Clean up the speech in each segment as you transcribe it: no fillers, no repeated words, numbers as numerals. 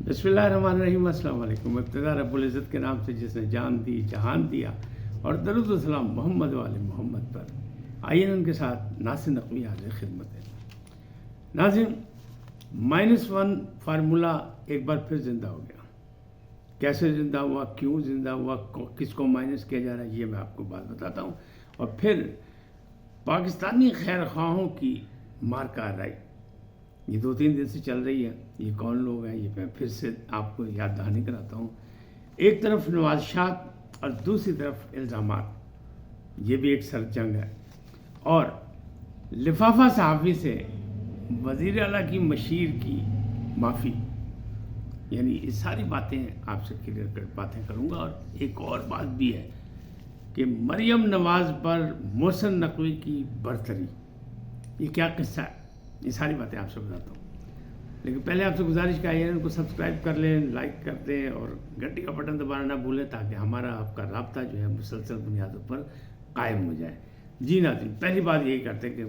بسم اللہ الرحمن الرحیم۔ السلام علیکم۔ ابتدا رب العزت کے نام سے جس نے جان دی جہان دیا، اور درود و سلام محمد والے محمد پر۔ آئیے ان کے ساتھ ناصر نقوی حاضر خدمت ہے۔ ناظرین، -1 فارمولہ ایک بار پھر زندہ ہو گیا۔ کیسے زندہ ہوا، کیوں زندہ ہوا، کس کو مائنس کیا جا رہا ہے، یہ میں آپ کو بات بتاتا ہوں۔ اور پھر پاکستانی خیر خواہوں کی مار کارروائی یہ 2-3 دن سے چل رہی ہے۔ یہ کون لوگ ہیں، یہ میں پھر سے آپ کو یاد دہانی کراتا ہوں۔ ایک طرف نوازشات اور دوسری طرف الزامات، یہ بھی ایک سرد جنگ ہے۔ اور لفافہ صحافی سے وزیر اعلیٰ کی مشیر کی معافی، یعنی یہ ساری باتیں آپ سے کلیئر باتیں کروں گا۔ اور ایک اور بات بھی ہے کہ مریم نواز پر محسن نقوی کی برتری، یہ کیا قصہ ہے، یہ ساری باتیں آپ سے بتاتا ہوں۔ لیکن پہلے آپ سے گزارش کا ہے ان کو سبسکرائب کر لیں، لائک کر دیں اور گھنٹی کا بٹن دبانا نہ بھولیں، تاکہ ہمارا آپ کا رابطہ جو ہے مسلسل بنیادوں پر قائم ہو جائے۔ جی ناظرین، پہلی بات یہی کرتے ہیں کہ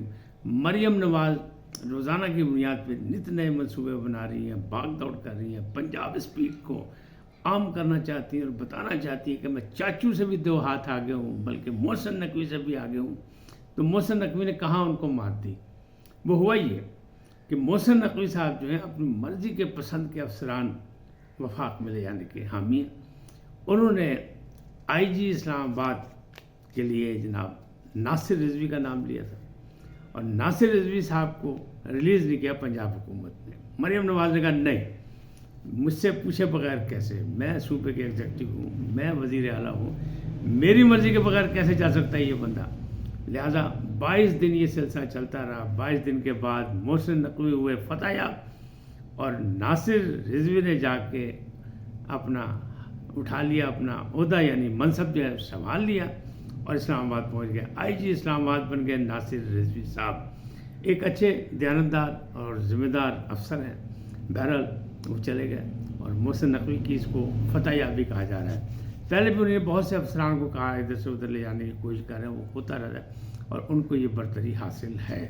مریم نواز روزانہ کی بنیاد پہ نت نئے منصوبے بنا رہی ہیں، بھاگ دوڑ کر رہی ہیں، پنجاب اسپیک کو عام کرنا چاہتی ہیں اور بتانا چاہتی ہیں کہ میں چاچو سے بھی 2 ہاتھ آگے ہوں، بلکہ محسن نقوی سے بھی آگے ہوں۔ تو محسن نقوی نے کہاں ان کو مار دی؟ وہ ہوا یہ کہ محسن نقوی صاحب جو ہیں اپنی مرضی کے پسند کے افسران وفاق میں لے جانے کے حامی ہیں۔ انہوں نے IG اسلام آباد کے لیے جناب ناصر رضوی کا نام لیا تھا، اور ناصر رضوی صاحب کو ریلیز نہیں کیا پنجاب حکومت نے۔ مریم نواز نے کہا نہیں، مجھ سے پوچھے بغیر کیسے، میں صوبے کے ایگزیکٹو ہوں، میں وزیر اعلیٰ ہوں، میری مرضی کے بغیر کیسے جا سکتا ہے یہ بندہ؟ لہٰذا 22 دن یہ سلسلہ چلتا رہا۔ 22 دن کے بعد محسن نقوی ہوئے فتح یاب، اور ناصر رضوی نے جا کے اپنا اٹھا لیا، اپنا عہدہ یعنی منصب جو ہے سنبھال لیا، اور اسلام آباد پہنچ گئے۔ IG اسلام آباد بن گئے ناصر رضوی صاحب۔ ایک اچھے دیانتدار اور ذمہ دار افسر ہیں۔ بہرحال وہ چلے گئے، اور محسن نقوی کی اس کو فتح یابی کہا جا رہا ہے۔ پہلے بھی انہیں بہت سے افسران کو کہا ادھر سے ادھر لے جانے کی کوشش کر رہے ہیں، وہ ہوتا رہتا ہے، اور ان کو یہ برتری حاصل ہے۔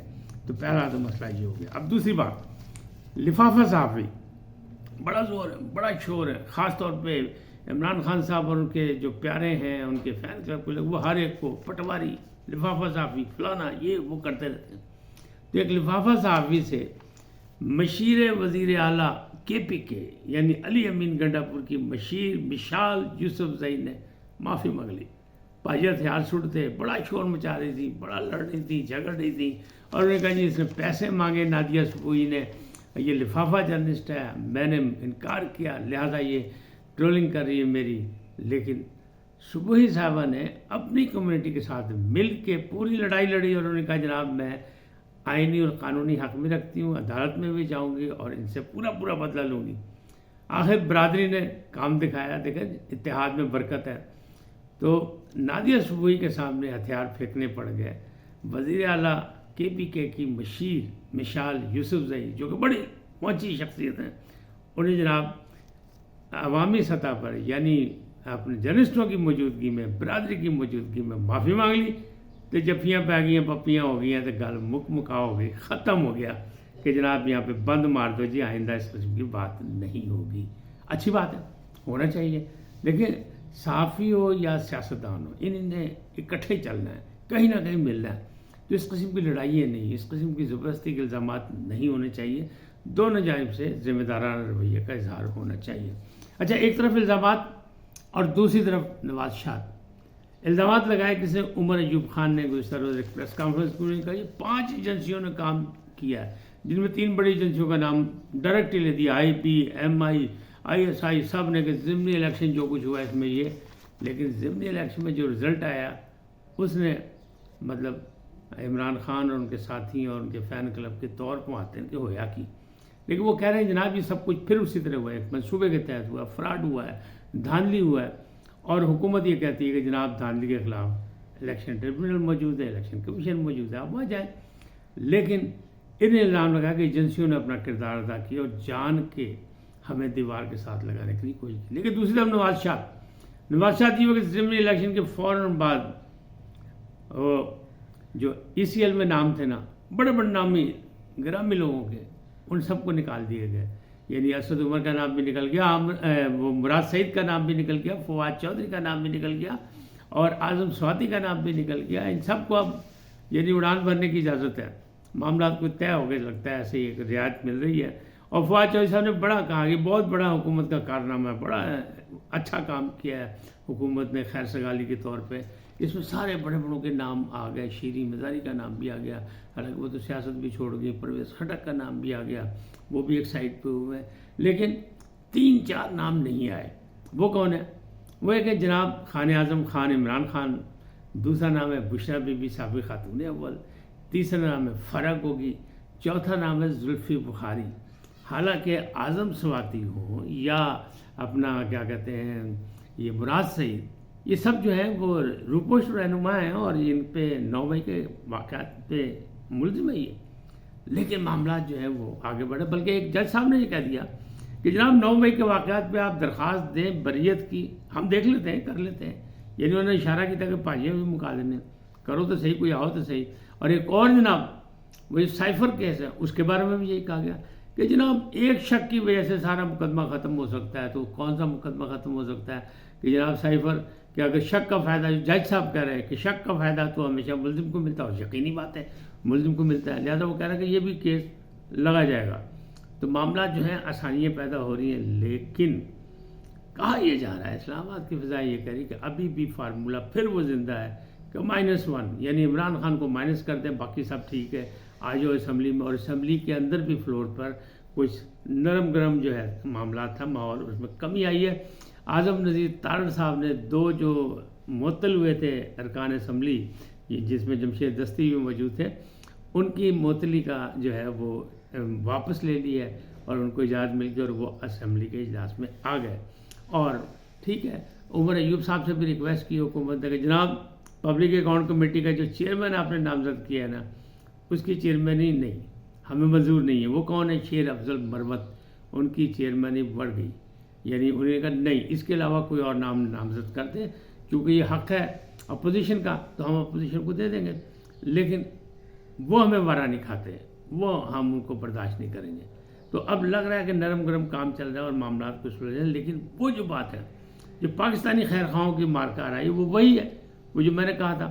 تو پہلا تو مسئلہ یہ ہو گیا۔ اب دوسری بات، لفافہ صحافی بڑا زور ہے، بڑا شور ہے، خاص طور پہ عمران خان صاحب اور ان کے جو پیارے ہیں، ان کے فین کلب کے لوگ، وہ ہر ایک کو پٹواری، لفافہ صحافی، فلانا، یہ وہ کرتے رہتے ہیں۔ تو ایک لفافہ صحافی سے مشیر وزیر اعلیٰ KPK یعنی علی امین گنڈا پور کی مشیر مشال یوسفزئی نے معافی مانگ لی۔ پاجر ہتھیار سٹتے، بڑا شور مچا رہی تھی، بڑا لڑ رہی تھی، جھگڑ رہی تھی، اور انہوں نے کہا جی اس نے پیسے مانگے نادیہ سپوئی نے، یہ لفافہ جرنلسٹ ہے، میں نے انکار کیا، لہذا یہ ٹرولنگ کر رہی ہے میری۔ لیکن سپوئی صاحبہ نے اپنی کمیونٹی کے ساتھ مل کے پوری لڑائی لڑی، اور انہوں نے کہا جناب میں آئینی اور قانونی حق میں رکھتی ہوں، عدالت میں بھی جاؤں گی اور ان سے پورا بدلہ لوں گی۔ آخر برادری نے کام دکھایا، دیکھیں اتحاد میں برکت ہے۔ تو نادیہ سپوئی کے سامنے ہتھیار پھینکنے پڑ گئے۔ وزیر اعلیٰ KPK کی مشیر مشال یوسفزئی، جو کہ بڑی پہنچی شخصیت ہیں، انہیں جناب عوامی سطح پر یعنی اپنے جرنلسٹوں کی موجودگی میں، برادری کی موجودگی میں معافی مانگ لی۔ تو جفیاں پہ گئی ہیں، پپیاں ہو گئی ہیں، تو گل مکا ہو گئی، ختم ہو گیا کہ جناب یہاں پہ بند مار دو جی، آئندہ اس قسم کی بات نہیں ہوگی۔ اچھی بات ہے، ہونا چاہیے۔ لیکن صحافی ہو یا سیاستدان ہو، انہیں نے اکٹھے چلنا ہے، کہیں نہ کہیں ملنا ہے۔ تو اس قسم کی لڑائیاں نہیں، اس قسم کی زبردستی کے الزامات نہیں ہونے چاہیے۔ دونوں جانب سے ذمہ دارانہ رویے کا اظہار ہونا چاہیے۔ اچھا، ایک طرف الزامات اور دوسری طرف نوازشات۔ الزامات لگائے کس نے؟ عمر ایوب خان نے گزشتہ روز ایک پریس کانفرنس میں کہا یہ 5 ایجنسیوں نے کام کیا ہے، جن میں 3 بڑی ایجنسیوں کا نام ڈائریکٹلی لے دیا، IP MI ISI، سب نے کہ ضمنی الیکشن جو کچھ ہوا اس میں یہ۔ لیکن ضمنی الیکشن میں جو رزلٹ آیا اس نے مطلب عمران خان اور ان کے ساتھی اور ان کے فین کلب کے طور پر آتے ہیں کہ ہویا کی۔ لیکن وہ کہہ رہے ہیں جناب یہ سب کچھ پھر اسی طرح ہوا ہے، منصوبے کے تحت ہوا، فراڈ ہوا ہے، دھاندلی ہوا ہے، اور حکومت یہ کہتی ہے کہ جناب دھاندلی کے خلاف الیکشن ٹریبیونل موجود ہے، الیکشن کمیشن موجود ہے، آپ وہاں جائیں۔ لیکن انہیں الزام لگا کہ ایجنسیوں نے اپنا کردار ادا کیا اور جان کے ہمیں دیوار کے ساتھ لگانے کے لیے کوشش کی۔ لیکن دوسری طرف نواز شاہ یہ وقت ضمنی الیکشن کے فوراً بعد وہ جو ECL میں نام تھے نا، بڑے نامی گرامی لوگوں کے، ان سب کو نکال دیے گئے یعنی اسد عمر کا نام بھی نکل گیا، وہ مراد سعید کا نام بھی نکل گیا، فواد چودھری کا نام بھی نکل گیا، اور اعظم سوادی کا نام بھی نکل گیا۔ ان سب کو اب یعنی اڑان بھرنے کی اجازت ہے، معاملات کو طے ہو گئے، لگتا ہے ایسے ہی ایک رعایت مل رہی ہے۔ اور فواد چودھری صاحب نے بڑا کہا کہ بہت بڑا حکومت کا کارنامہ ہے، بڑا اچھا کام کیا ہے حکومت نے خیر سگالی کے طور پہ۔ اس میں سارے بڑے بڑوں کے نام آ گئے، شیریں مزاری کا نام بھی آ گیا، حالانکہ وہ تو سیاست بھی چھوڑ گئی، پرویز خٹک کا نام بھی آ گیا، وہ بھی ایک سائڈ پہ ہوئے ہیں، لیکن 3-4 نام نہیں آئے۔ وہ کون ہے؟ وہ ایک ہے جناب خان اعظم خان عمران خان، دوسرا نام ہے بشرا بی بی سابق خاتون اول، تیسرا نام ہے فرق ہوگی، چوتھا نام ہے زلفی بخاری۔ حالانکہ اعظم سواتی ہو یا اپنا کیا کہتے ہیں یہ مراد سعید، یہ سب جو ہیں وہ روپوش رہنما ہیں اور ان پہ 9 مئی کے واقعات پہ ملزم ہے یہ، لیکن معاملات جو ہیں وہ آگے بڑھے۔ بلکہ ایک جج صاحب نے یہ کہہ دیا کہ جناب 9 مئی کے واقعات پہ آپ درخواست دیں بریت کی، ہم دیکھ لیتے ہیں، کر لیتے ہیں۔ یعنی انہوں نے اشارہ کیا تھا کہ پاجیاں بھی مکا دینے، کرو تو صحیح، کوئی آؤ تو صحیح۔ اور ایک اور جناب وہ سائفر کیس ہے، اس کے بارے میں بھی یہی کہا گیا کہ جناب ایک شک کی وجہ سے سارا مقدمہ ختم ہو سکتا ہے، تو کون سا مقدمہ ختم ہو سکتا ہے کہ جناب سائفر کہ اگر شک کا فائدہ، جج صاحب کہہ رہے ہیں کہ شک کا فائدہ تو ہمیشہ ملزم کو ملتا ہے، اور یقینی بات ہے ملزم کو ملتا ہے، لہذا وہ کہہ رہے ہیں کہ یہ بھی کیس لگا جائے گا۔ تو معاملات جو ہیں آسانیاں پیدا ہو رہی ہیں، لیکن کہا یہ جا رہا ہے، اسلام آباد کی فضا یہ کہہ رہی کہ ابھی بھی فارمولہ پھر وہ زندہ ہے کہ -1، یعنی عمران خان کو مائنس کر دیں، باقی سب ٹھیک ہے، آ جاؤ اسمبلی میں۔ اور اسمبلی کے اندر بھی فلور پر کچھ نرم گرم جو ہے معاملات تھا، ماحول اس میں کمی آئی ہے۔ اعظم نذیر تارڑ صاحب نے 2 جو معطل ہوئے تھے ارکان اسمبلی، جس میں جمشید دستی بھی موجود تھے، ان کی معطلی کا جو ہے وہ واپس لے لی ہے اور ان کو اجازت مل گئی اور وہ اسمبلی کے اجلاس میں آ گئے۔ اور ٹھیک ہے، عمر ایوب صاحب سے بھی ریکویسٹ کی حکومت نے کہ جناب پبلک اکاؤنٹ کمیٹی کا جو چیئرمین آپ نے نامزد کیا ہے نا، اس کی چیئرمینی نہیں، ہمیں منظور نہیں ہے۔ وہ کون ہے؟ شیر افضل مروت، ان کی چیئرمینی بڑھ گئی، یعنی انہوں نے کہا نہیں، اس کے علاوہ کوئی اور نام نامزد کر دیں، کیونکہ یہ حق ہے اپوزیشن کا، تو ہم اپوزیشن کو دے دیں گے، لیکن وہ ہمیں ورا نہیں کھاتے، وہ ہم ان کو برداشت نہیں کریں گے۔ تو اب لگ رہا ہے کہ نرم گرم کام چل رہا ہے اور معاملات کو سلجھ رہے ہیں، لیکن وہ جو بات ہے جو پاکستانی خیر خواہوں کی مارکا آ رہی ہے، وہ وہی ہے، وہ جو میں نے کہا تھا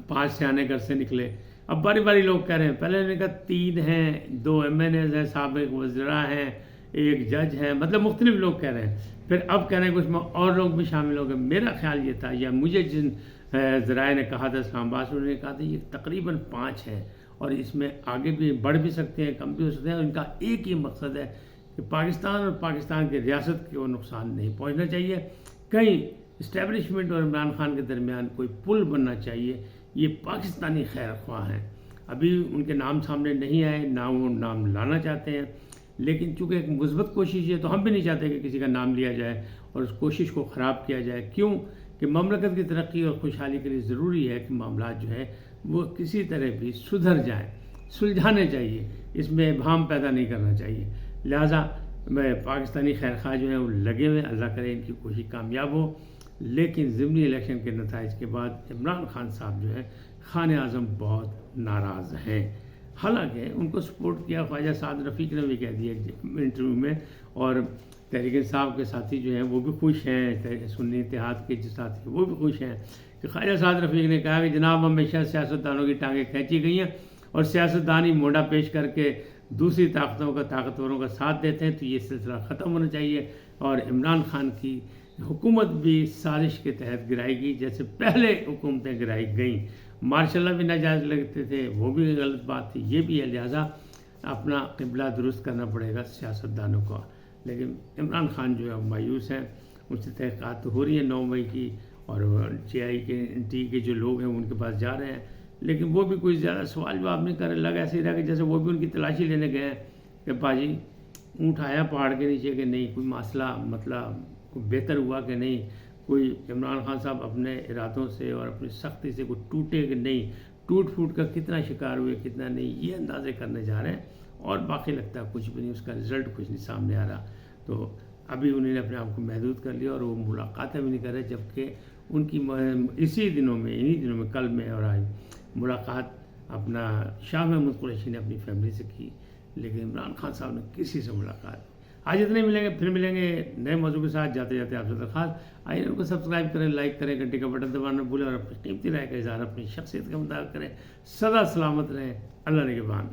5 سیانے گھر سے نکلے۔ اب باری باری لوگ کہہ رہے ہیں، پہلے نے کہا 3 ہیں، 2 MNAs ہیں، سابق وزراء ہیں، ایک جج ہیں، مطلب مختلف لوگ کہہ رہے ہیں، پھر اب کہہ رہے ہیں کہ اس میں اور لوگ بھی شامل ہو گئے۔ میرا خیال یہ تھا، یا مجھے جن ذرائع نے کہا تھا اسلام آباد سے، انہوں نے کہا تھا یہ تقریباً 5 ہیں، اور اس میں آگے بھی بڑھ بھی سکتے ہیں، کم بھی ہو سکتے ہیں، اور ان کا ایک ہی مقصد ہے کہ پاکستان اور پاکستان کی ریاست کو نقصان نہیں پہنچنا چاہیے، کہیں اسٹیبلشمنٹ اور عمران خان کے درمیان کوئی پل بننا چاہیے۔ یہ پاکستانی خیر خواہ ہیں، ابھی ان کے نام سامنے نہیں آئے، نہ وہ نام لانا چاہتے ہیں، لیکن چونکہ ایک مثبت کوشش ہے تو ہم بھی نہیں چاہتے کہ کسی کا نام لیا جائے اور اس کوشش کو خراب کیا جائے۔ کیوں کہ مملکت کی ترقی اور خوشحالی کے لیے ضروری ہے کہ معاملات جو ہے وہ کسی طرح بھی سدھر جائیں، سلجھانے چاہیے، اس میں ابہام پیدا نہیں کرنا چاہیے۔ لہٰذا میں پاکستانی خیر خواہ جو ہیں وہ لگے ہوئے، اللہ کرے ان کی کوشش کامیاب ہو۔ لیکن ضمنی الیکشن کے نتائج کے بعد عمران خان صاحب جو ہے خان اعظم بہت ناراض ہیں، حالانکہ ان کو سپورٹ کیا خواجہ سعد رفیق نے بھی کہہ دیا انٹرویو میں، اور تحریک انصاف کے ساتھی جو ہیں وہ بھی خوش ہیں، سنی اتحاد کے جو ساتھی وہ بھی خوش ہیں کہ خواجہ سعد رفیق نے کہا کہ جناب ہمیشہ سیاستدانوں کی ٹانگیں کھینچی گئی ہیں اور سیاستدانی موڈا پیش کر کے دوسری طاقتوروں کا ساتھ دیتے ہیں، تو یہ سلسلہ ختم ہونا چاہیے، اور عمران خان کی حکومت بھی سازش کے تحت گرائی گئی جیسے پہلے حکومتیں گرائی گئیں۔ ماشاء اللہ بھی ناجائز لگتے تھے، وہ بھی غلط بات تھی، یہ بھی ہے، لہٰذا اپنا قبلہ درست کرنا پڑے گا سیاستدانوں کو۔ لیکن عمران خان جو ہے مایوس ہیں، ان سے تحقیقات ہو رہی ہے 9 مئی کی، اور TI کے جو لوگ ہیں ان کے پاس جا رہے ہیں، لیکن وہ بھی کوئی زیادہ سوال جواب نہیں کر رہے، لگا ایسے ہی رہا کہ جیسے وہ بھی ان کی تلاشی لینے گئے ہیں کہ باجی اونٹ آیا پہاڑ کے نیچے کہ نہیں، کوئی مسئلہ مطلب کوئی بہتر ہوا کہ نہیں، کوئی عمران خان صاحب اپنے ارادوں سے اور اپنی سختی سے کوئی ٹوٹے کہ نہیں، ٹوٹ پھوٹ کا کتنا شکار ہوئے کتنا نہیں، یہ اندازے کرنے جا رہے ہیں، اور باقی لگتا ہے کچھ بھی نہیں، اس کا رزلٹ کچھ نہیں سامنے آ رہا۔ تو ابھی انہوں نے اپنے آپ کو محدود کر لیا اور وہ ملاقاتیں بھی نہیں کر رہے، جبکہ ان کی انہی دنوں میں کل میں اور آج ملاقات اپنا شاہ محمود قریشی نے اپنی فیملی سے کی، لیکن عمران خان صاحب نے کسی سے ملاقات آج اتنے ملیں گے، پھر ملیں گے نئے موضوع کے ساتھ. جاتے جاتے آپ سے درخواست، آئیے ان کو سبسکرائب کریں، لائک کریں، گھنٹی کا بٹن دبانا نہ بھولیں، اور اپنی قیمتی رائے کا اظہار اپنی شخصیت کا مطابق کریں. سدا سلامت رہیں. اللہ نگہبان.